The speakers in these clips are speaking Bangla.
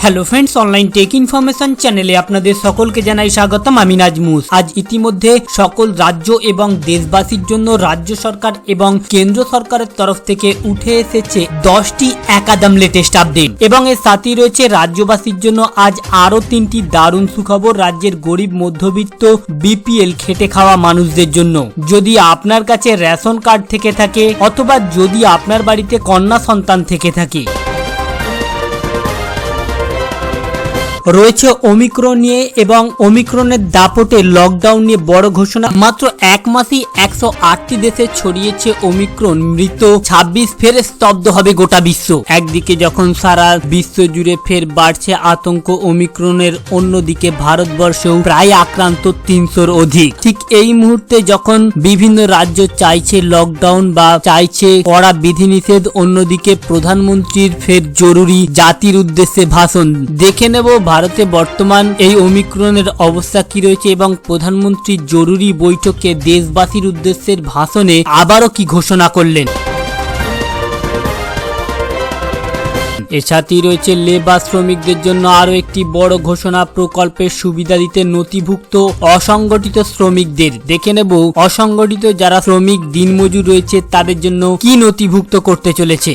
Hello friends, online take information চ্যানেলে আপনাদের সকলকে জানাই স্বাগতম। আমি নাজমুস। আজ ইতিমধ্যে সকল রাজ্য এবং দেশবাসীর জন্য রাজ্য সরকার এবং কেন্দ্র সরকারের তরফ থেকে উঠে এসেছে 10টি একাদম লেটেস্ট আপডেট এবং এর সাথেই রয়েছে রাজ্যবাসীর জন্য আজ আরো 3টি দারুণ সুখবর রাজ্যের গরিব মধ্যবিত্ত বিপিএল খেটে খাওয়া মানুষদের জন্য। যদি আপনার কাছে রেশন কার্ড থেকে থাকে অথবা যদি আপনার বাড়িতে কন্যা সন্তান থেকে থাকে, রয়েছে ওমিক্রন নিয়ে এবং ওমিক্রনের দাপটে লকডাউন নিয়ে বড় ঘোষণা। মাত্র এক মাসেই 108টি দেশে ছড়িয়েছে ওমিক্রন। মৃত 26, ফের স্তব্ধ হবে গোটা বিশ্ব। একদিকে যখন সারা বিশ্ব জুড়ে ফের বাড়ছে আতঙ্ক ওমিক্রনের, অন্যদিকে ভারতবর্ষেও প্রায় আক্রান্ত 300-র অধিক। ঠিক এই মুহূর্তে যখন বিভিন্ন রাজ্য চাইছে লকডাউন বা চাইছে কড়া বিধিনিষেধ, অন্যদিকে প্রধানমন্ত্রীর ফের জরুরি জাতির উদ্দেশ্যে ভাষণ। দেখে নেব ভারতে বর্তমান এই ওমিক্রনের অবস্থা কি রয়েছে এবং প্রধানমন্ত্রী জরুরি বৈঠকে দেশবাসীর উদ্দেশ্যের ভাষণে আবারও কি ঘোষণা করলেন। এর সাথেই রয়েছে লেবার শ্রমিকদের জন্য আরো একটি বড় ঘোষণা, প্রকল্পের সুবিধা দিতে নথিভুক্ত অসংগঠিত শ্রমিকদের। দেখে নেব অসংগঠিত যারা শ্রমিক দিনমজুর রয়েছে তাদের জন্য কি নথিভুক্ত করতে চলেছে।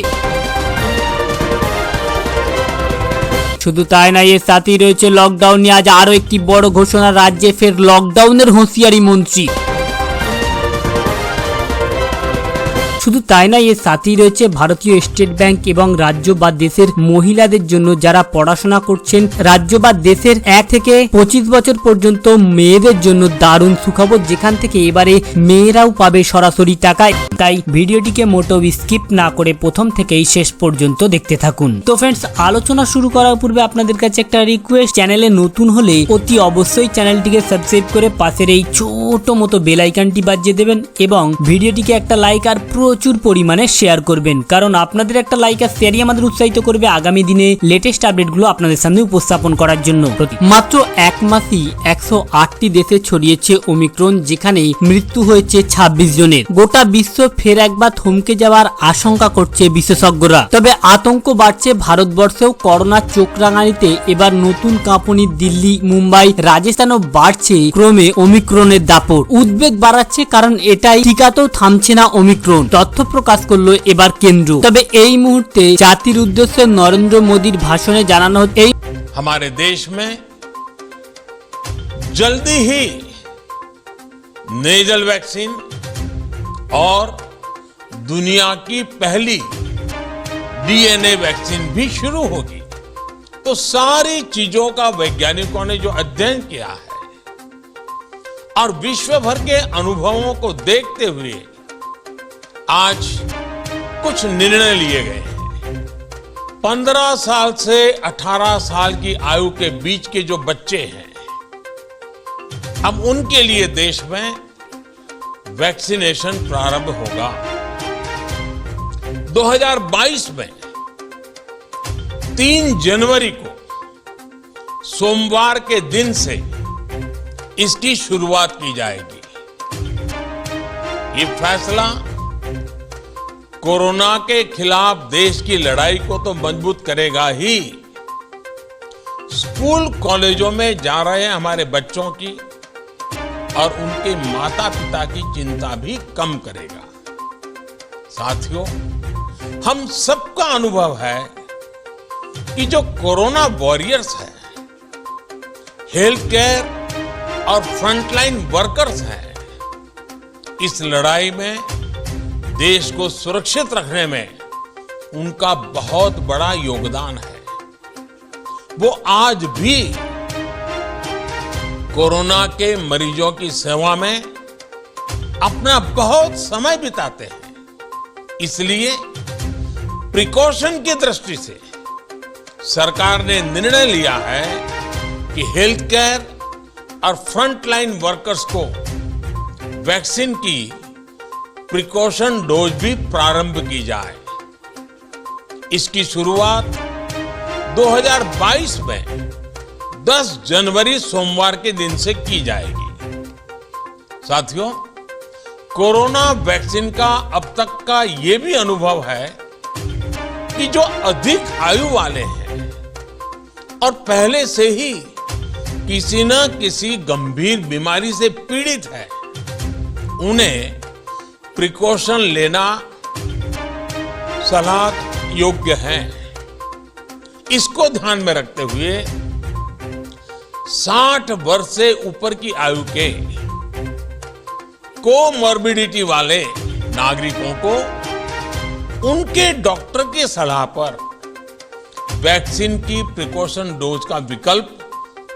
শুধু তাই নয়, এর সাথেই রয়েছে লকডাউন নিয়ে আজ আরো একটি বড় ঘোষণা, রাজ্যে ফের লকডাউনের হুঁশিয়ারি মন্ত্রী। শুধু তাই নয়, এর সাথেই রয়েছে ভারতীয় স্টেট ব্যাংক এবং রাজ্য বা দেশের মহিলাদের জন্য যারা পড়াশোনা করছেন, রাজ্য বা দেশের 1 থেকে 25 বছর পর্যন্ত মেয়েদের জন্য দারুণ সুখবর, যেখান থেকে এবারে মেয়েরাও পাবে সরাসরি টাকা। তাই ভিডিওটিকে মোটেও স্কিপ না করে প্রথম থেকেই শেষ পর্যন্ত দেখতে থাকুন। তো ফ্রেন্ডস, আলোচনা শুরু করার পূর্বে আপনাদের কাছে একটা রিকোয়েস্ট, চ্যানেলে নতুন হলে অতি অবশ্যই চ্যানেলটিকে সাবস্ক্রাইব করে পাশের এই ছোট মতো বেল আইকনটি বাজিয়ে দেবেন এবং ভিডিওটিকে একটা লাইক আর প্রচুর পরিমাণে শেয়ার করবেন, কারণ আপনাদের একটা লাইক আর শেয়ারই আমাদের উৎসাহিত করবে আগামী দিনে লেটেস্ট আপডেটগুলো আপনাদের সামনে উপস্থাপন করার জন্য। মাত্র এক মাসেই 108টি দেশে ছড়িয়েছে ওমিক্রন, যেখানে মৃত্যু হয়েছে 26 জনের। গোটা বিশ্ব ফের একবার থমকে যাওয়ার আশঙ্কা করছে বিশেষজ্ঞরা। তবে আতঙ্ক বাড়ছে ভারতবর্ষেও। করোনার চোখ রাঙানিতে এবার নতুন কাঁপুনি দিল্লি, মুম্বাই, রাজস্থানও বাড়ছে ক্রমে ওমিক্রনের দাপট। উদ্বেগ বাড়াচ্ছে কারণ এটাই টিকাতেও থামছে না ওমিক্রন। তথ্য প্রকাশ করলো এবার কেন্দ্র। তবে এই মুহূর্তে জাতির উদ্দেশ্যে নরেন্দ্র মোদীর ভাষণে জানানো হচ্ছে हमारे देश में जल्दी ही नेजल वैक्सीन और दुनिया की पहली डीएनए वैक्सीन भी शुरू होगी। तो सारी चीजों का वैज्ञानिकों ने जो अध्ययन किया है और विश्व भर के अनुभवों को देखते हुए आज कुछ निर्णय लिए गए हैं। 15 साल से 18 साल की आयु के बीच के जो बच्चे हैं, अब उनके लिए देश में वैक्सीनेशन प्रारंभ होगा। 2022 में 3 जनवरी को सोमवार के दिन से इसकी शुरुआत की जाएगी। ये फैसला कोरोना के खिलाफ देश की लड़ाई को तो मजबूत करेगा ही, स्कूल कॉलेजों में जा रहे हमारे बच्चों की और उनके माता पिता की चिंता भी कम करेगा। साथियों, हम सबका अनुभव है कि जो कोरोना वॉरियर्स हैं, हेल्थ केयर और फ्रंटलाइन वर्कर्स हैं, इस लड़ाई में देश को सुरक्षित रखने में उनका बहुत बड़ा योगदान है। वो आज भी कोरोना के मरीजों की सेवा में अपना बहुत समय बिताते हैं। इसलिए प्रिकॉशन की दृष्टि से सरकार ने निर्णय लिया है कि हेल्थ केयर और फ्रंटलाइन वर्कर्स को वैक्सीन की प्रिकॉशन डोज भी प्रारंभ की जाए। इसकी शुरुआत 2022 में 10 जनवरी सोमवार के दिन से की जाएगी। साथियों, कोरोना वैक्सीन का अब तक का ये भी अनुभव है कि जो अधिक आयु वाले हैं और पहले से ही किसी न किसी गंभीर बीमारी से पीड़ित है, उन्हें प्रिकॉशन लेना सलाह योग्य है। इसको ध्यान में रखते हुए 60 वर्ष से ऊपर की आयु के कोमॉर्बिडिटी वाले नागरिकों को उनके डॉक्टर की सलाह पर वैक्सीन की प्रिकॉशन डोज का विकल्प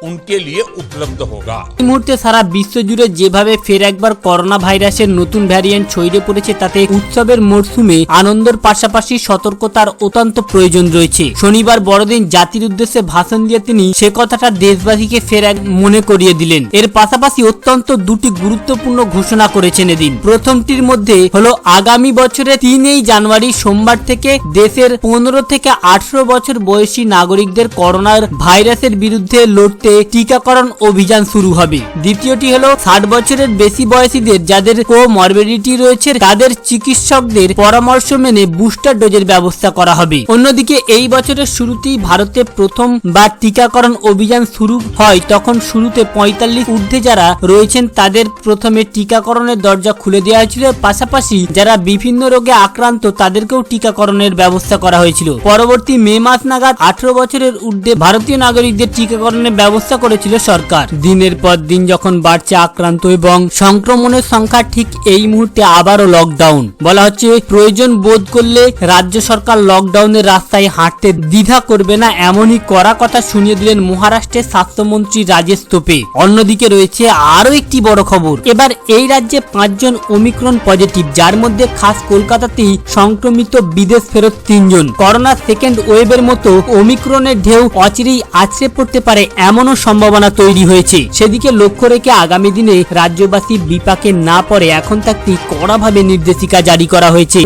उनके लिए उपलब्ध होगा। এই মুহূর্তে সারা বিশ্ব জুড়ে যেভাবে ফের একবার করোনা ভাইরাসের নতুন ভ্যারিয়েন্ট ছড়িয়ে পড়েছে, তাতে উৎসবের মরশুমে আনন্দের পাশাপাশি সতর্কতার অত্যন্ত প্রয়োজন রয়েছে। শনিবার বড়দিন জাতির উদ্দেশ্যে ভাষণ দিয়ে তিনি সে কথাটা দেশবাসীকে ফের এক মনে করিয়ে দিলেন। এর পাশাপাশি অত্যন্ত দুটি গুরুত্বপূর্ণ ঘোষণা করেছেন এদিন। প্রথমটির মধ্যে হলো আগামী বছরের 3 জানুয়ারি সোমবার থেকে দেশের 15 থেকে 18 বছর বয়সী নাগরিকদের করোনার ভাইরাসের বিরুদ্ধে লড়তে টিকাকরণ অভিযান শুরু হবে। দ্বিতীয়টি হলো 60 বছরের বেশি বয়সীদের যাদের কোমরবিডিটি রয়েছে তাদের চিকিৎসকদের পরামর্শ মেনে বুস্টার ডোজের ব্যবস্থা করা হবে। অন্যদিকে এই বছরের শুরুতেই ভারতে প্রথমবার টিকাকরণ অভিযান শুরু হয়, তখন শুরুতে 45 ঊর্ধ্বে যারা রয়েছেন তাদের প্রথমে টিকাকরণের দরজা খুলে দেওয়া হয়েছিল। পাশাপাশি যারা বিভিন্ন রোগে আক্রান্ত তাদেরকেও টিকাকরণের ব্যবস্থা করা হয়েছিল। পরবর্তী মে মাস নাগাদ 18 বছরের ঊর্ধ্বে ভারতীয় নাগরিকদের টিকাকরণের ব্যবস্থা করেছিল সরকার। দিনের পর দিন যখন বাড়ছে আক্রান্ত এবং সংক্রমণের সংখ্যা, ঠিক এই মুহূর্তে আবারও লকডাউন বলা হচ্ছে। প্রয়োজন বোধ করলে রাজ্য সরকার লকডাউনের রাস্তায় হাঁটতে দ্বিধা করবে না, এমনই কড়া কথা শুনিয়ে দিলেন মহারাষ্ট্রের স্বাস্থ্যমন্ত্রী রাজেশ তোপে। অন্যদিকে রয়েছে আরো একটি বড় খবর। এবার এই রাজ্যে 5 জন ওমিক্রন পজিটিভ, যার মধ্যে খাস কলকাতাতেই সংক্রমিত, বিদেশ ফেরত 3 জন। করোনা সেকেন্ড ওয়েভের মতো ওমিক্রনের ঢেউ অচিরেই আছড়ে পড়তে পারে এমনও সম্ভাবনা তৈরি হয়েছে। সেদিকে লক্ষ্য রেখে আগামী দিনে রাজ্যবাসী বিপাকে না পড়ে এখন থাকতে কড়াভাবে নির্দেশিকা জারি করা হয়েছে।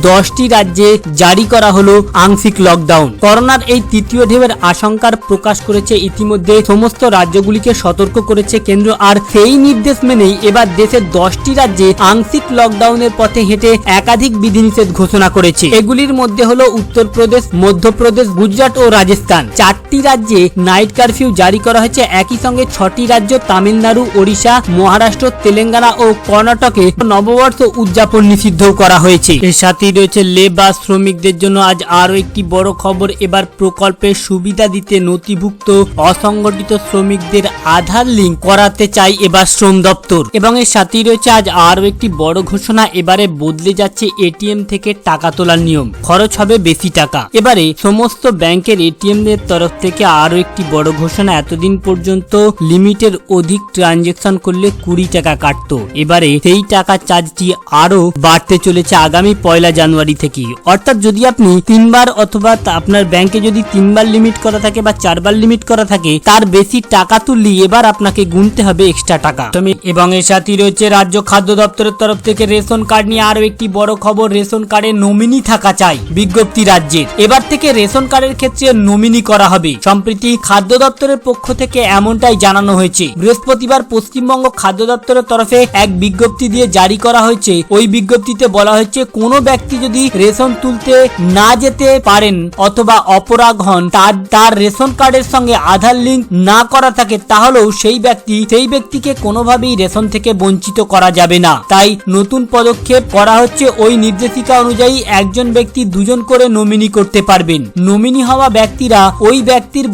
10টি রাজ্যে জারি করা হলো আংশিক লকডাউন। করোনার এই তৃতীয় ঢেউয়ের আশঙ্কার প্রকাশ করেছে ইতিমধ্যে সমস্ত রাজ্যগুলিকে সতর্ক করেছে কেন্দ্র। আর সেই নির্দেশ মেনেই এবার দেশের 10টি রাজ্যে আংশিক লকডাউনের পথে হেঁটে একাধিক বিধিনিষেধ ঘোষণা করেছে। এগুলির মধ্যে হলো উত্তরপ্রদেশ, মধ্যপ্রদেশ, গুজরাট ও রাজস্থান। 4টি রাজ্যে নাইট কারফিউ জারি করা হয়েছে। একই সঙ্গে 6টি রাজ্য তামিলনাড়ু, ওড়িশা, মহারাষ্ট্র, তেলেঙ্গানা ও কর্ণাটকে নববর্ষ উদযাপন নিষিদ্ধ করা হয়েছে। এর সাথেই রয়েছে লেবার শ্রমিকদের জন্য আজ আরো একটি বড় খবর। এবার প্রকল্পের সুবিধা দিতে নথিভুক্ত অসংগঠিত শ্রমিকদের আধার লিঙ্ক করাতে চাই এবার শ্রম দপ্তর। এবং এর সাথেই রয়েছে আজ আরো একটি বড় ঘোষণা। এবারে বদলে যাচ্ছে এটিএম থেকে টাকা তোলার নিয়ম, খরচ হবে বেশি টাকা। এবারে সমস্ত ব্যাংকের এটিএম এর তরফ থেকে আরো একটি বড় ঘোষণা। এতদিন পর্যন্ত লিমিটের অধিক ট্রানজেকশন করলে 20 টাকা কাটতো, এবারে সেই টাকা চার্জটি আরো বাড়তে চলেছে আগামী 1 জানুয়ারি থেকে। অর্থাৎ যদি আপনি 3 বার অথবা আপনার ব্যাংকে যদি 3 বার লিমিট করা থাকে বা 4 বার লিমিট করা থাকে, তার বেশি টাকা তুললে এবার আপনাকে গুনতে হবে এক্সট্রা টাকা। এবং এর সাথে রয়েছে রাজ্য খাদ্য দপ্তরের তরফ থেকে রেশন কার্ড নিয়ে আরো একটি বড় খবর। রেশন কার্ডে নমিনি থাকা চাই, বিজ্ঞপ্তি রাজ্যের। এবার থেকে রেশন কার্ডের ক্ষেত্রে নমিনি করা হবে। সম্প্রতি খাদ্য দপ্তরের পক্ষ থেকে এমনটাই জানানো হয়েছে। বৃহস্পতিবার পশ্চিমবঙ্গ খাদ্য দপ্তরের তরফে এক বিজ্ঞপ্তি দিয়ে জারি করা হয়েছে। ওই বিজ্ঞপ্তিতে বলা হয়েছে কোনো ব্যক্তি যদি রেশন তুলতে না যেতে পারেন অথবা অপরাগ হন, তার রেশন কার্ডের সঙ্গে আধার লিঙ্ক না করা থাকে, তাহলেও সেই ব্যক্তিকে কোনোভাবেই রেশন থেকে বঞ্চিত করা যাবে না। তাই নতুন পদক্ষেপ করা হচ্ছে। ওই নির্দেশিকা অনুযায়ী একজন ব্যক্তি 2 জন করে নমিনি করতে পারবেন। নমিনি হওয়া ব্যক্তিরা ওই ব্যক্তির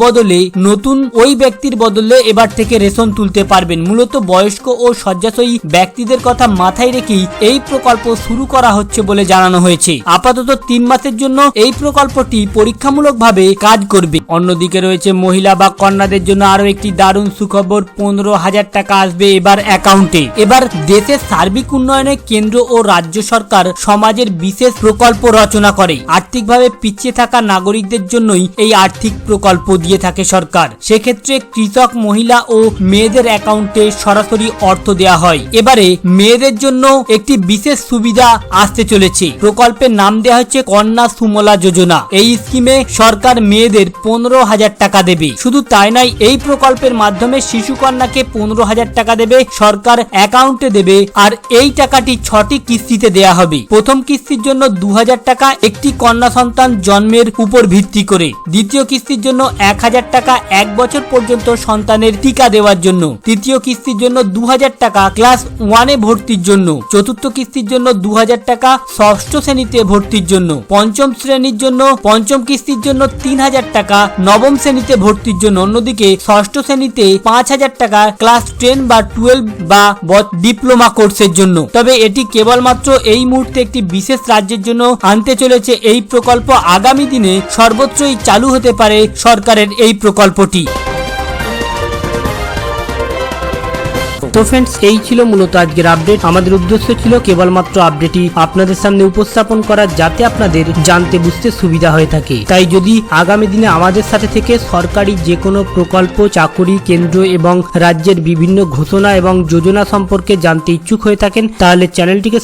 বদলে এবার থেকে রেশন তুলতে পারবেন। মূলত বয়স্ক ও শয্যাশয়ী ব্যক্তিদের কথা মাথায় রেখেই এই প্রকল্প শুরু করা হচ্ছে বলে জানানো হয়েছে। আপাতত 3 মাসের জন্য এই প্রকল্পটি পরীক্ষামূলকভাবে কাজ করবে। অন্যদিকে রয়েছে মহিলা বা কন্যাদের জন্য আরো একটি দারুণ সুখবর। 15,000 টাকা আসবে এবার অ্যাকাউন্টে। এবার দেশের সার্বিক উন্নয়নে কেন্দ্র ও রাজ্য সরকার সমাজের বিশেষ প্রকল্প রচনা করে। আর্থিকভাবে পিছিয়ে থাকা নাগরিকদের জন্যই এই আর্থিক প্রকল্প দিয়ে থাকে সরকার। সেক্ষেত্রে ক্ষেত্রে কৃষক, মহিলা ও মেয়েদের অ্যাকাউন্টে সরাসরি অর্থ দেওয়া হয়। এবারে মেয়েদের জন্য একটি বিশেষ সুবিধা আসতে চলেছে। প্রকল্পের নাম দেওয়া হচ্ছে কন্যা সুমলা যোজনা। এই স্কিমে সরকার মেয়েদের 15,000 টাকা দেবে। শুধু তাই নয়, এই প্রকল্পের মাধ্যমে শিশু কন্যাকে 15,000 টাকা দেবে সরকার, অ্যাকাউন্টে দেবে। আর এই টাকাটি 6টি কিস্তিতে দেয়া হবে। প্রথম কিস্তির জন্য 2,000 টাকা একটি কন্যা সন্তান জন্মের উপর ভিত্তি করে। দ্বিতীয় কিস্তির জন্য 1,000 টাকা 1 বছর পর্যন্ত সন্তানের টিকা দেওয়ার জন্য। তৃতীয় কিস্তির জন্য 2,000 টাকা ক্লাস 1-এ ভর্তির জন্য। চতুর্থ কিস্তির জন্য 2,000 টাকা ষষ্ঠ শ্রেণীতে ভর্তির জন্য। পঞ্চম শ্রেণীর জন্য পঞ্চম কিস্তির জন্য 3,000 টাকা নবম শ্রেণীতে ভর্তির জন্য। অন্যদিকে ষষ্ঠ শ্রেণীতে 5,000 টাকা ক্লাস 10 বা 12 বা ডিপ্লোমা কোর্সের জন্য। তবে এটি কেবলমাত্র এই মুহূর্তে একটি বিশেষ রাজ্যের জন্য আনতে চলেছে এই প্রকল্প। আগামী দিনে সর্বত্রই চালু হতে পারে সরকারের এই প্রকল্পটি। তো ফ্রেন্ডস, এই ছিল মূলত আজকের আপডেট। আমাদের উদ্দেশ্য ছিল কেবলমাত্র আপডেটই আপনাদের সামনে উপস্থাপন করা, যাতে আপনাদের জানতে বুঝতে সুবিধা হয়ে থাকে। তাই যদি আগামী দিনে আমাদের সাথে থেকে সরকারি যে কোনো প্রকল্প, চাকুরি, কেন্দ্র এবং রাজ্যের বিভিন্ন ঘোষণা এবং যোজনা সম্পর্কে জানতে ইচ্ছুক হয়ে থাকেন, তাহলে চ্যানেলটিকে